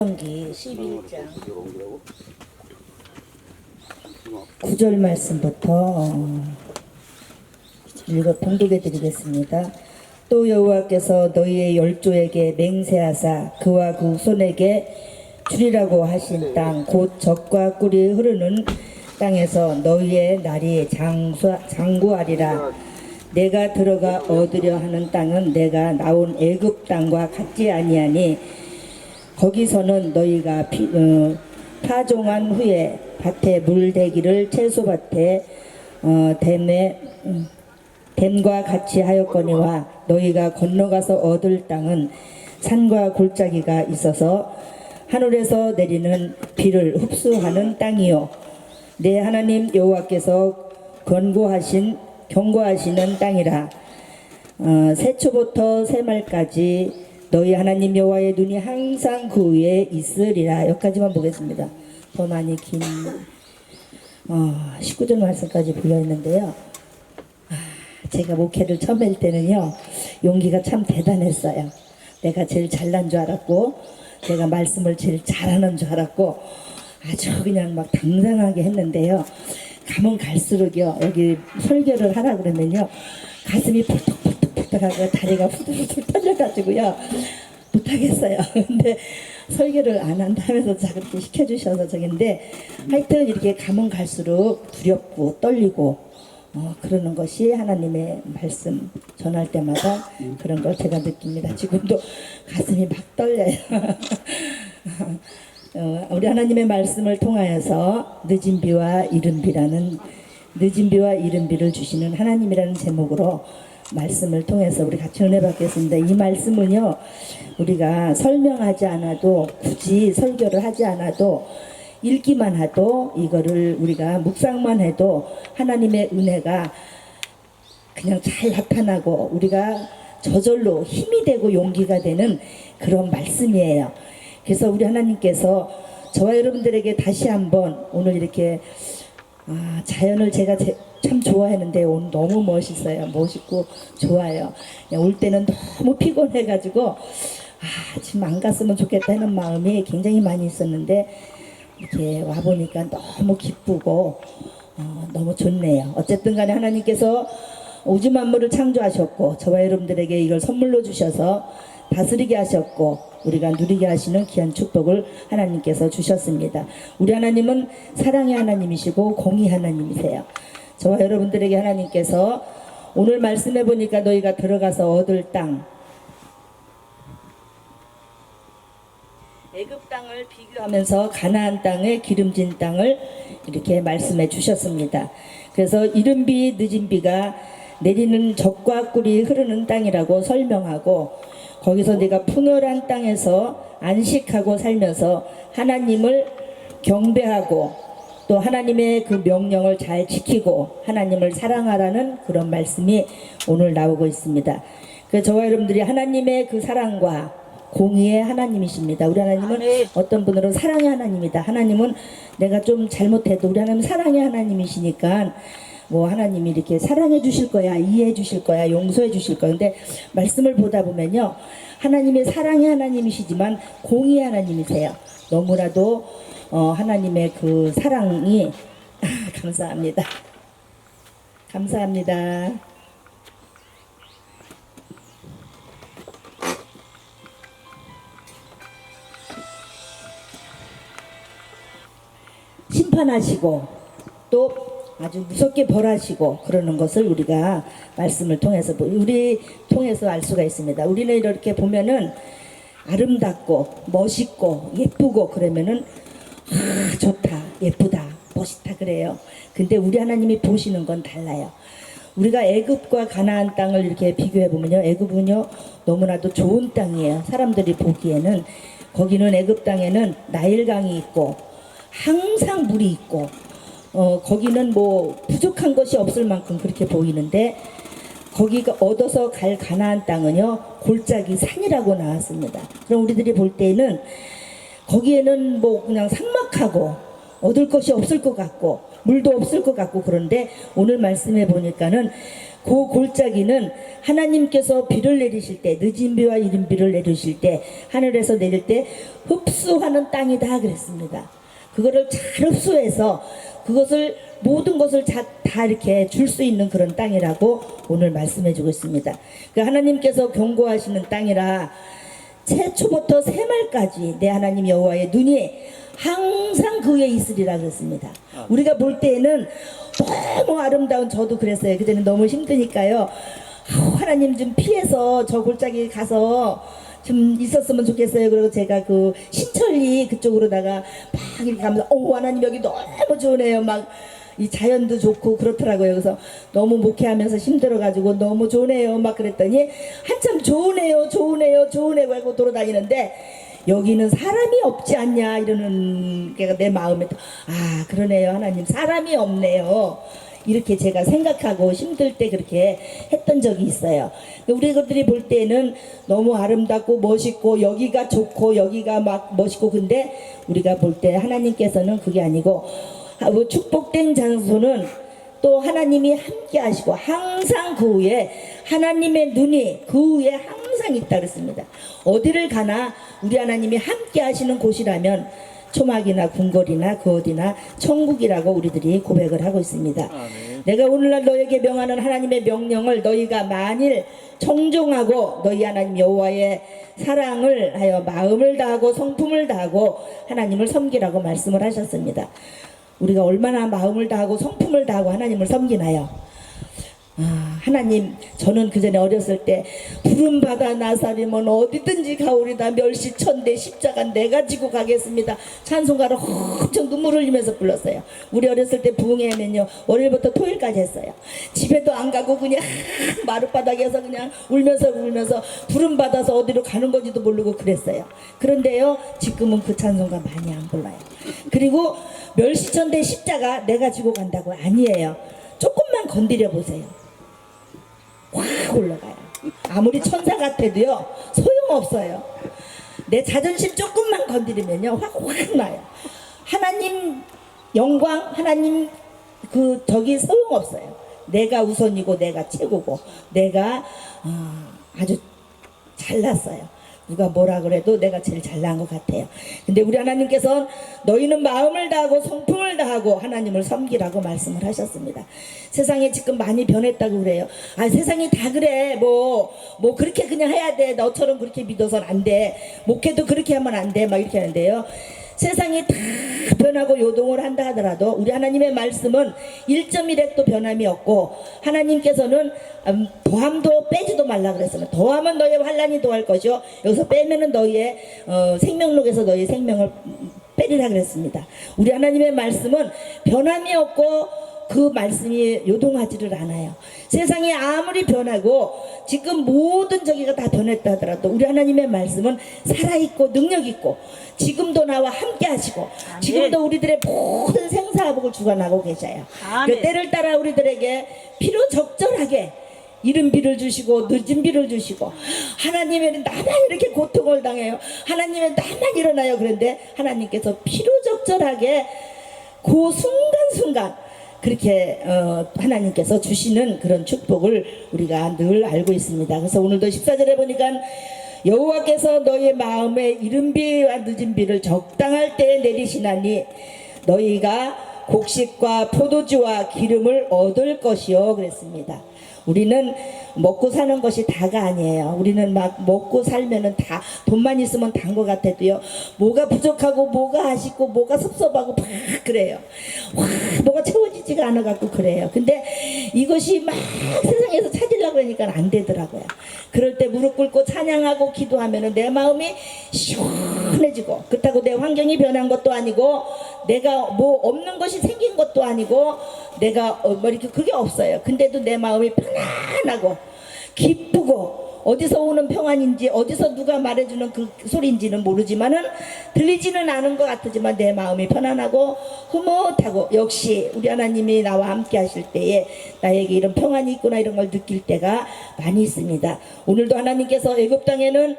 기 11장 9절 말씀부터 읽어 봉독해 드리겠습니다. 또 여호와께서 너희의 열조에게 맹세하사 그와 그 손에게 주리라고 하신 땅 곧 젖과 꿀이 흐르는 땅에서 너희의 날이 장구하리라. 내가 들어가 얻으려 하는 땅은 내가 나온 애굽 땅과 같지 아니하니 거기서는 너희가 파종한 후에 밭에 물대기를 채소밭에 댐과 같이 하였거니와 너희가 건너가서 얻을 땅은 산과 골짜기가 있어서 하늘에서 내리는 비를 흡수하는 땅이요 내 하나님 여호와께서 경고하시는 땅이라. 새초부터 새말까지 너희 하나님 여호와의 눈이 항상 그 위에 있으리라. 여기까지만 보겠습니다. 더 많이 긴 19절 말씀까지 불려있는데요. 제가 목회를 처음 할 때는요, 용기가 참 대단했어요. 내가 제일 잘난 줄 알았고, 내가 말씀을 제일 잘하는 줄 알았고, 아주 그냥 막 당당하게 했는데요. 가면 갈수록요, 여기 설교를 하라 그러면요, 가슴이 펄떡펄떡하고 다리가 후들후들 떨려가지고요, 못하겠어요. 근데 설교를 안 한다면서 그렇게 시켜주셔서 저긴데, 하여튼 이렇게 가면 갈수록 두렵고 떨리고, 그러는 것이 하나님의 말씀 전할 때마다 그런 걸 제가 느낍니다. 지금도 가슴이 막 떨려요. 우리 하나님의 말씀을 통하여서 늦은 비와 이른 비를 주시는 하나님이라는 제목으로 말씀을 통해서 우리 같이 은혜 받겠습니다. 이 말씀은요, 우리가 설명하지 않아도, 굳이 설교를 하지 않아도, 읽기만 해도, 이거를 우리가 묵상만 해도 하나님의 은혜가 그냥 잘 나타나고 우리가 저절로 힘이 되고 용기가 되는 그런 말씀이에요. 그래서 우리 하나님께서 저와 여러분들에게 다시 한번 오늘 이렇게 자연을 제가 참 좋아했는데 오늘 너무 멋있어요. 멋있고 좋아요. 올 때는 너무 피곤해가지고 지금 안 갔으면 좋겠다 하는 마음이 굉장히 많이 있었는데 이렇게 와보니까 너무 기쁘고 너무 좋네요. 어쨌든 간에 하나님께서 우주 만물을 창조하셨고 저와 여러분들에게 이걸 선물로 주셔서 다스리게 하셨고 우리가 누리게 하시는 귀한 축복을 하나님께서 주셨습니다. 우리 하나님은 사랑의 하나님이시고 공의 하나님이세요. 저와 여러분들에게 하나님께서 오늘 말씀해 보니까 너희가 들어가서 얻을 땅, 애굽 땅을 비교하면서 가나안 땅의 기름진 땅을 이렇게 말씀해 주셨습니다. 그래서 이른 비 늦은 비가 내리는 젖과 꿀이 흐르는 땅이라고 설명하고 거기서 내가 풍요한 땅에서 안식하고 살면서 하나님을 경배하고 또 하나님의 그 명령을 잘 지키고 하나님을 사랑하라는 그런 말씀이 오늘 나오고 있습니다. 그래서 저와 여러분들이 하나님의 그 사랑과 공의의 하나님이십니다. 우리 하나님은 어떤 분으로는 사랑의 하나님이다. 하나님은 내가 좀 잘못해도 우리 하나님은 사랑의 하나님이시니까 뭐 하나님이 이렇게 사랑해 주실 거야, 이해해 주실 거야, 용서해 주실 거야. 근데 말씀을 보다 보면요, 하나님의 사랑의 하나님이시지만 공의의 하나님이세요. 너무나도 하나님의 그 사랑이 감사합니다. 감사합니다. 심판하시고 또 아주 무섭게 벌하시고 그러는 것을 우리가 말씀을 통해서 알 수가 있습니다. 우리는 이렇게 보면은 아름답고 멋있고 예쁘고 그러면은 좋다, 예쁘다, 멋있다 그래요. 근데 우리 하나님이 보시는 건 달라요. 우리가 애굽과 가나안 땅을 이렇게 비교해 보면요, 애굽은요 너무나도 좋은 땅이에요. 사람들이 보기에는 거기는 애굽 땅에는 나일강이 있고 항상 물이 있고 거기는 뭐 부족한 것이 없을 만큼 그렇게 보이는데 거기가 얻어서 갈 가나안 땅은요 골짜기 산이라고 나왔습니다. 그럼 우리들이 볼 때는 거기에는 뭐 그냥 삭막하고 얻을 것이 없을 것 같고 물도 없을 것 같고 그런데 오늘 말씀해 보니까는 그 골짜기는 하나님께서 비를 내리실 때, 늦은 비와 이른 비를 내리실 때, 하늘에서 내릴 때 흡수하는 땅이다 그랬습니다. 그거를 잘 흡수해서 그것을 모든 것을 다 이렇게 줄 수 있는 그런 땅이라고 오늘 말씀해 주고 있습니다. 그 하나님께서 경고하시는 땅이라 최초부터 새말까지 내 하나님 여호와의 눈이 항상 그 위에 있으리라 그랬습니다. 우리가 볼 때에는 너무 아름다운, 저도 그랬어요. 그전에 너무 힘드니까요. 하나님 좀 피해서 저 골짜기 가서 좀 있었으면 좋겠어요. 그리고 제가 그 신천리 그쪽으로다가 막 이렇게 가면서 하나님 여기 너무 좋으네요. 막 이 자연도 좋고 그렇더라고요. 그래서 너무 목회하면서 힘들어가지고 너무 좋네요 막 그랬더니 한참 좋으네요 하고 돌아다니는데 여기는 사람이 없지 않냐 이러는 게 내 마음에 그러네요. 하나님 사람이 없네요. 이렇게 제가 생각하고 힘들 때 그렇게 했던 적이 있어요. 우리들이 볼 때는 너무 아름답고 멋있고 여기가 좋고 여기가 막 멋있고, 근데 우리가 볼 때 하나님께서는 그게 아니고 축복된 장소는 또 하나님이 함께 하시고 항상 그 위에 하나님의 눈이 그 위에 항상 있다 그랬습니다. 어디를 가나 우리 하나님이 함께 하시는 곳이라면 초막이나 궁궐이나 그 어디나 천국이라고 우리들이 고백을 하고 있습니다. 내가 오늘날 너에게 명하는 하나님의 명령을 너희가 만일 청종하고 너희 하나님 여호와의 사랑을 하여 마음을 다하고 성품을 다하고 하나님을 섬기라고 말씀을 하셨습니다. 우리가 얼마나 마음을 다하고 성품을 다하고 하나님을 섬기나요? 하나님, 저는 그전에 어렸을 때 부름받아 나사리면 어디든지 가오리다, 멸시천대 십자가 내가 지고 가겠습니다, 찬송가를 엄청 눈물 흘리면서 불렀어요. 우리 어렸을 때 부흥회면요 월요일부터 토요일까지 했어요. 집에도 안 가고 그냥 마룻바닥에서 그냥 울면서 부름받아서 어디로 가는 건지도 모르고 그랬어요. 그런데요 지금은 그 찬송가 많이 안 불러요. 그리고 멸시천대 십자가 내가 지고 간다고 아니에요. 조금만 건드려 보세요. 확 올라가요. 아무리 천사 같아도요 소용없어요. 내 자존심 조금만 건드리면요 확 나요. 하나님 영광, 하나님 저기 소용없어요. 내가 우선이고 내가 최고고 내가 아주 잘났어요. 누가 뭐라 그래도 내가 제일 잘난 것 같아요. 근데 우리 하나님께서는 너희는 마음을 다하고 성품을 다하고 하나님을 섬기라고 말씀을 하셨습니다. 세상에 지금 많이 변했다고 그래요. 세상이 다 그래. 뭐 그렇게 그냥 해야 돼. 너처럼 그렇게 믿어서는 안 돼. 목회도 그렇게 하면 안 돼. 막 이렇게 하는데요. 세상이 다 변하고 요동을 한다 하더라도 우리 하나님의 말씀은 1.1핵도 변함이 없고, 하나님께서는 더함도 빼지도 말라 그랬어요. 더하면 너의 환난이 더할 것이요 여기서 빼면은 너희의 생명록에서 너희의 생명을 빼리라 그랬습니다. 우리 하나님의 말씀은 변함이 없고 그 말씀이 요동하지를 않아요. 세상이 아무리 변하고 지금 모든 저기가 다 변했다 하더라도 우리 하나님의 말씀은 살아있고 능력있고 지금도 나와 함께 하시고 지금도 우리들의 모든 생사화복을 주관하고 계셔요. 그 때를 따라 우리들에게 필요 적절하게 이른 비를 주시고 늦은 비를 주시고, 하나님은 나만 이렇게 고통을 당해요, 하나님은 나만 일어나요. 그런데 하나님께서 필요 적절하게 그 순간순간 그렇게 하나님께서 주시는 그런 축복을 우리가 늘 알고 있습니다. 그래서 오늘도 14절에 보니까 여호와께서 너희의 마음에 이른 비와 늦은 비를 적당할 때에 내리시나니 너희가 곡식과 포도주와 기름을 얻을 것이요 그랬습니다. 우리는 먹고 사는 것이 다가 아니에요. 우리는 막 먹고 살면은 다 돈만 있으면 단 것 같아도요 뭐가 부족하고 뭐가 아쉽고 뭐가 섭섭하고 막 그래요. 와, 뭐가 채워지지가 않아 갖고 그래요. 근데 이것이 막 세상에서 찾으려고 그러니까 안 되더라고요. 그럴 때 무릎 꿇고 찬양하고 기도하면은 내 마음이 시원해지고, 그렇다고 내 환경이 변한 것도 아니고 내가 뭐 없는 것이 생긴 것도 아니고 내가 뭐 이렇게 그게 없어요. 근데도 내 마음이 편안하고 기쁘고, 어디서 오는 평안인지 어디서 누가 말해주는 그 소리인지는 모르지만은 들리지는 않은 것 같지만 내 마음이 편안하고 흐뭇하고, 역시 우리 하나님이 나와 함께 하실 때에 나에게 이런 평안이 있구나 이런 걸 느낄 때가 많이 있습니다. 오늘도 하나님께서 애굽 땅에는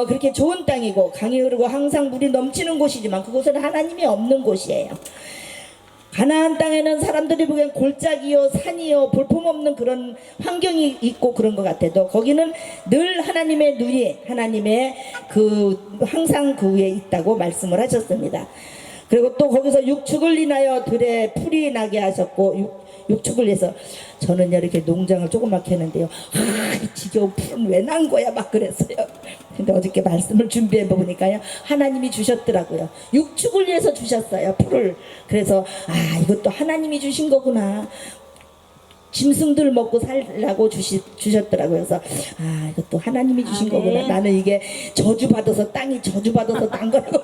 그렇게 좋은 땅이고 강이 흐르고 항상 물이 넘치는 곳이지만 그곳은 하나님이 없는 곳이에요. 가나안 땅에는 사람들이 보기엔 골짜기요 산이요 볼품없는 그런 환경이 있고 그런 것 같아도 거기는 늘 하나님의 눈이 하나님의 그 항상 그 위에 있다고 말씀을 하셨습니다. 그리고 또 거기서 육축을 인하여 들에 풀이 나게 하셨고 육축을 해서 저는요 이렇게 농장을 조그맣게 했는데요, 이 지겨운 풀은 왜 난 거야 막 그랬어요. 근데 어저께 말씀을 준비해 보니까요 하나님이 주셨더라고요. 육축을 위해서 주셨어요 풀을. 그래서 이것도 하나님이 주신 거구나, 짐승들 먹고 살라고 주셨더라고요. 그래서 이것도 하나님이 주신 거구나. 나는 이게 저주받아서 땅이 저주받아서 난 거라고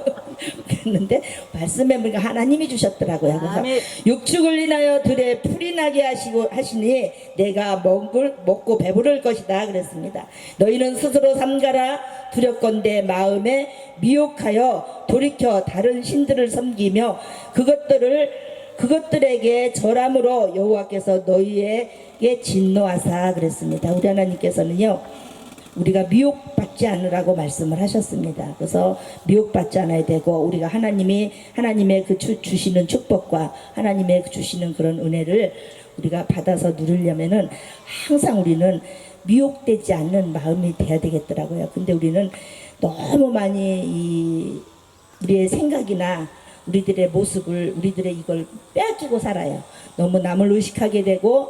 그랬는데 말씀해 보니까 하나님이 주셨더라고요. 그래서 육축을 인하여 들에 풀이 나게 하시니 내가 먹고 배부를 것이다 그랬습니다. 너희는 스스로 삼가라. 두렵건대 마음에 미혹하여 돌이켜 다른 신들을 섬기며 그것들에게 절함으로 여호와께서 너희에게 진노하사 그랬습니다. 우리 하나님께서는요 우리가 미혹받지 않으라고 말씀을 하셨습니다. 그래서 미혹받지 않아야 되고 우리가 하나님의 그 주시는 축복과 하나님의 주시는 그런 은혜를 우리가 받아서 누리려면은 항상 우리는 미혹되지 않는 마음이 돼야 되겠더라고요. 근데 우리는 너무 많이 우리의 생각이나 우리들의 모습을, 우리들의 이걸 빼앗기고 살아요. 너무 남을 의식하게 되고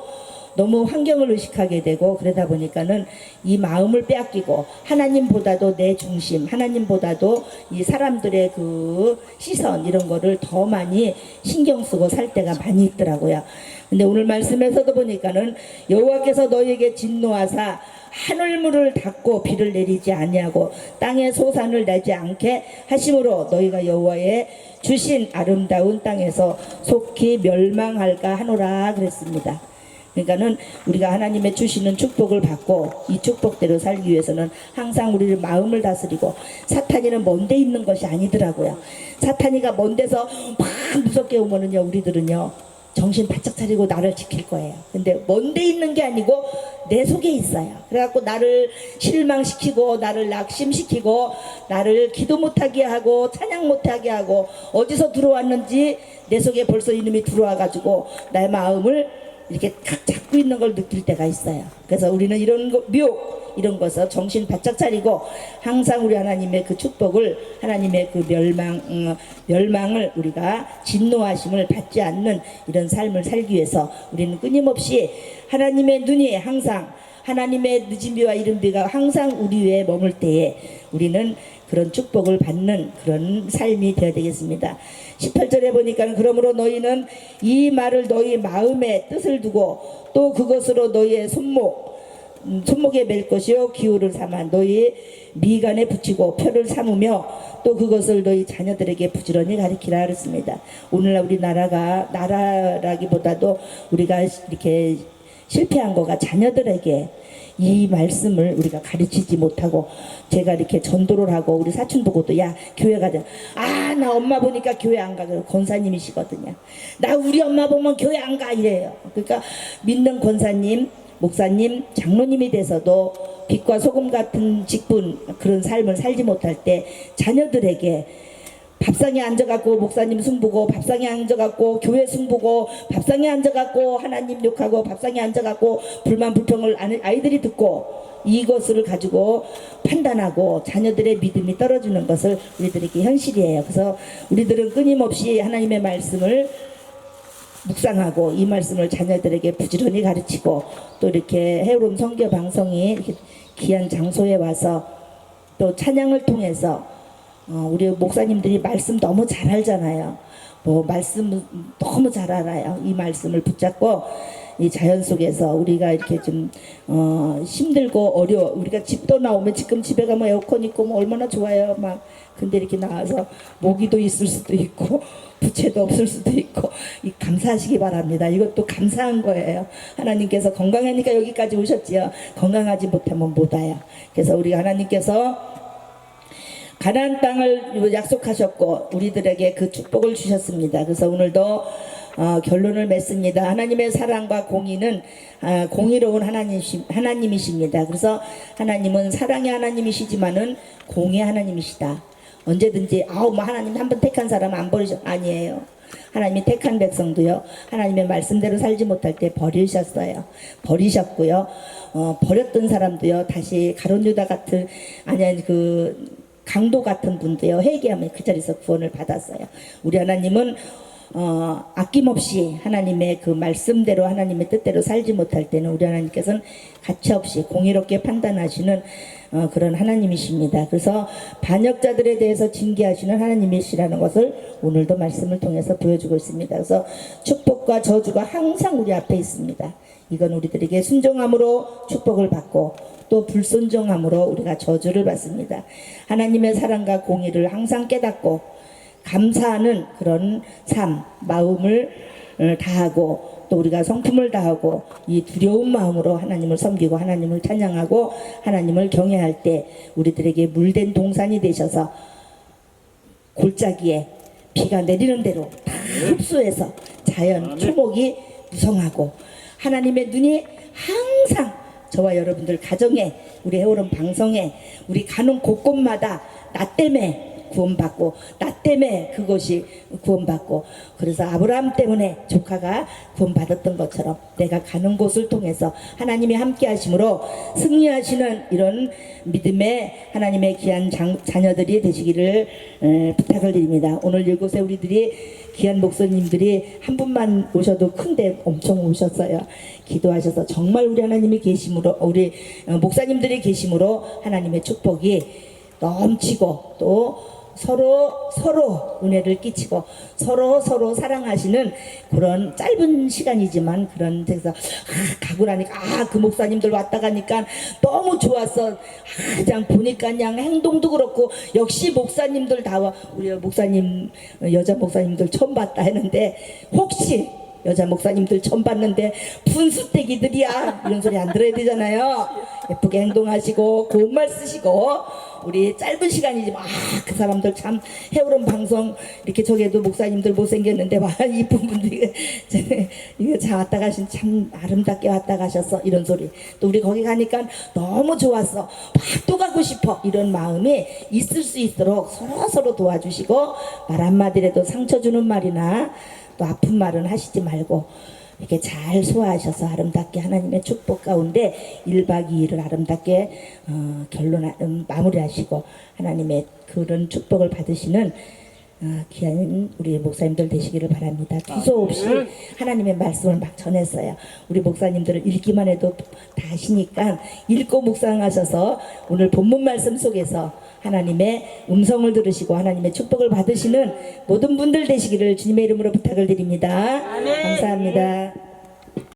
너무 환경을 의식하게 되고 그러다 보니까는 이 마음을 빼앗기고 하나님보다도 내 중심, 하나님보다도 이 사람들의 그 시선 이런 거를 더 많이 신경 쓰고 살 때가 많이 있더라고요. 근데 오늘 말씀에서도 보니까는 여호와께서 너희에게 진노하사 하늘물을 닫고 비를 내리지 아니하고 땅에 소산을 내지 않게 하심으로 너희가 여호와의 주신 아름다운 땅에서 속히 멸망할까 하노라 그랬습니다. 그러니까는 우리가 하나님의 주시는 축복을 받고 이 축복대로 살기 위해서는 항상 우리를 마음을 다스리고, 사탄이는 먼데 있는 것이 아니더라고요. 사탄이가 먼 데서 막 무섭게 오면은요 우리들은요 정신 바짝 차리고 나를 지킬 거예요. 근데 먼데 있는 게 아니고 내 속에 있어요. 그래갖고 나를 실망시키고 나를 낙심시키고 나를 기도 못하게 하고 찬양 못하게 하고 어디서 들어왔는지 내 속에 벌써 이놈이 들어와가지고 나의 마음을 이렇게 탁 잡고 있는 걸 느낄 때가 있어요. 그래서 우리는 이런 미혹 이런 것을 정신 바짝 차리고 항상 우리 하나님의 그 축복을, 하나님의 그 멸망을 우리가 진노하심을 받지 않는 이런 삶을 살기 위해서 우리는 끊임없이 하나님의 눈이 항상, 하나님의 늦은비와 이른비가 항상 우리 위에 머물 때에 우리는 그런 축복을 받는 그런 삶이 되어야 되겠습니다. 18절에 보니까 그러므로 너희는 이 말을 너희 마음에 뜻을 두고 또 그것으로 너희의 손목에 맬 것이요 기호를 삼아 너희 미간에 붙이고 표를 삼으며 또 그것을 너희 자녀들에게 부지런히 가르치라 그랬습니다. 오늘날 우리 나라라기보다도 우리가 이렇게 실패한 거가 자녀들에게 이 말씀을 우리가 가르치지 못하고, 제가 이렇게 전도를 하고 우리 사촌 보고도 야 교회 가자, 나 엄마 보니까 교회 안 가. 권사님이시거든요. 나 우리 엄마 보면 교회 안 가 이래요. 그러니까 믿는 권사님, 목사님, 장로님이 돼서도 빛과 소금 같은 직분 그런 삶을 살지 못할 때 자녀들에게 밥상에 앉아갖고 목사님 승보고, 밥상에 앉아갖고 교회 승보고, 밥상에 앉아갖고 하나님 욕하고, 밥상에 앉아갖고 불만 불평을 아이들이 듣고 이것을 가지고 판단하고 자녀들의 믿음이 떨어지는 것을 우리들에게 현실이에요. 그래서 우리들은 끊임없이 하나님의 말씀을 묵상하고 이 말씀을 자녀들에게 부지런히 가르치고, 또 이렇게 해로운 선교 방송이 이렇게 귀한 장소에 와서 또 찬양을 통해서 우리 목사님들이 말씀 너무 잘 알잖아요. 말씀 너무 잘 알아요. 이 말씀을 붙잡고 이 자연 속에서 우리가 이렇게 좀 힘들고 어려워, 우리가 집도 나오면 지금 집에 가면 에어컨 있고 뭐 얼마나 좋아요 막. 근데 이렇게 나와서 모기도 있을 수도 있고 부채도 없을 수도 있고 감사하시기 바랍니다. 이것도 감사한 거예요. 하나님께서 건강하니까 여기까지 오셨지요. 건강하지 못하면 못 와요. 그래서 우리 하나님께서 가나안 땅을 약속하셨고 우리들에게 그 축복을 주셨습니다. 그래서 오늘도 결론을 맺습니다. 하나님의 사랑과 공의는 공의로운 하나님이십니다. 그래서 하나님은 사랑의 하나님이시지만은 공의의 하나님이시다. 언제든지 하나님 한 번 택한 사람 안 버리셔. 아니에요. 하나님이 택한 백성도요. 하나님의 말씀대로 살지 못할 때 버리셨어요. 버리셨고요. 버렸던 사람도요. 다시 가룟 유다 같은 아니 그 강도 같은 분도요. 회개하면 그 자리에서 구원을 받았어요. 우리 하나님은 아낌없이 하나님의 그 말씀대로 하나님의 뜻대로 살지 못할 때는 우리 하나님께서는 가차없이 공의롭게 판단하시는 그런 하나님이십니다. 그래서 반역자들에 대해서 징계하시는 하나님이시라는 것을 오늘도 말씀을 통해서 보여주고 있습니다. 그래서 축복과 저주가 항상 우리 앞에 있습니다. 이건 우리들에게 순종함으로 축복을 받고 또 불순종함으로 우리가 저주를 받습니다. 하나님의 사랑과 공의를 항상 깨닫고 감사하는 그런 삶, 마음을 다하고 또 우리가 성품을 다하고 이 두려운 마음으로 하나님을 섬기고 하나님을 찬양하고 하나님을 경외할 때 우리들에게 물된 동산이 되셔서 골짜기에 비가 내리는 대로 다 흡수해서 자연 초목이 무성하고 하나님의 눈이 항상 저와 여러분들 가정에 우리 해오름 방송에 우리 가는 곳곳마다 나 때문에 구원받고 나 때문에 그것이 구원받고 그래서 아브라함 때문에 조카가 구원받았던 것처럼 내가 가는 곳을 통해서 하나님이 함께 하심으로 승리하시는 이런 믿음의 하나님의 귀한 자녀들이 되시기를 부탁을 드립니다. 오늘 이곳에 우리들이 귀한 목사님들이 한 분만 오셔도 큰데 엄청 오셨어요. 기도하셔서 정말 우리 하나님이 계심으로 우리 목사님들이 계심으로 하나님의 축복이 넘치고 또 서로 은혜를 끼치고 서로 사랑하시는 그런 짧은 시간이지만 그런 데서 가고 나니까 그 목사님들 왔다 가니까 너무 좋았어. 그냥 보니까 그냥 행동도 그렇고 역시 목사님들 다 우리 목사님 여자 목사님들 처음 봤다 했는데 혹시 여자 목사님들 처음 봤는데 분수떼기들이야 이런 소리 안 들어야 되잖아요. 예쁘게 행동하시고 고운 말 쓰시고 우리 짧은 시간이지만 그 사람들 참 해오름 방송 이렇게 저기에도 목사님들 못생겼는데 와 이쁜 분들이 이거 잘 왔다 가신 참 아름답게 왔다 가셨어 이런 소리 또 우리 거기 가니까 너무 좋았어 막 또 가고 싶어 이런 마음이 있을 수 있도록 서로 도와주시고 말 한마디라도 상처 주는 말이나 또 아픈 말은 하시지 말고 이렇게 잘 소화하셔서 아름답게 하나님의 축복 가운데 1박 2일을 아름답게 마무리하시고 하나님의 그런 축복을 받으시는 귀한 우리 목사님들 되시기를 바랍니다. 투소 없이 하나님의 말씀을 막 전했어요. 우리 목사님들은 읽기만 해도 다 하시니까 읽고 묵상하셔서 오늘 본문 말씀 속에서 하나님의 음성을 들으시고 하나님의 축복을 받으시는 모든 분들 되시기를 주님의 이름으로 부탁을 드립니다. 감사합니다.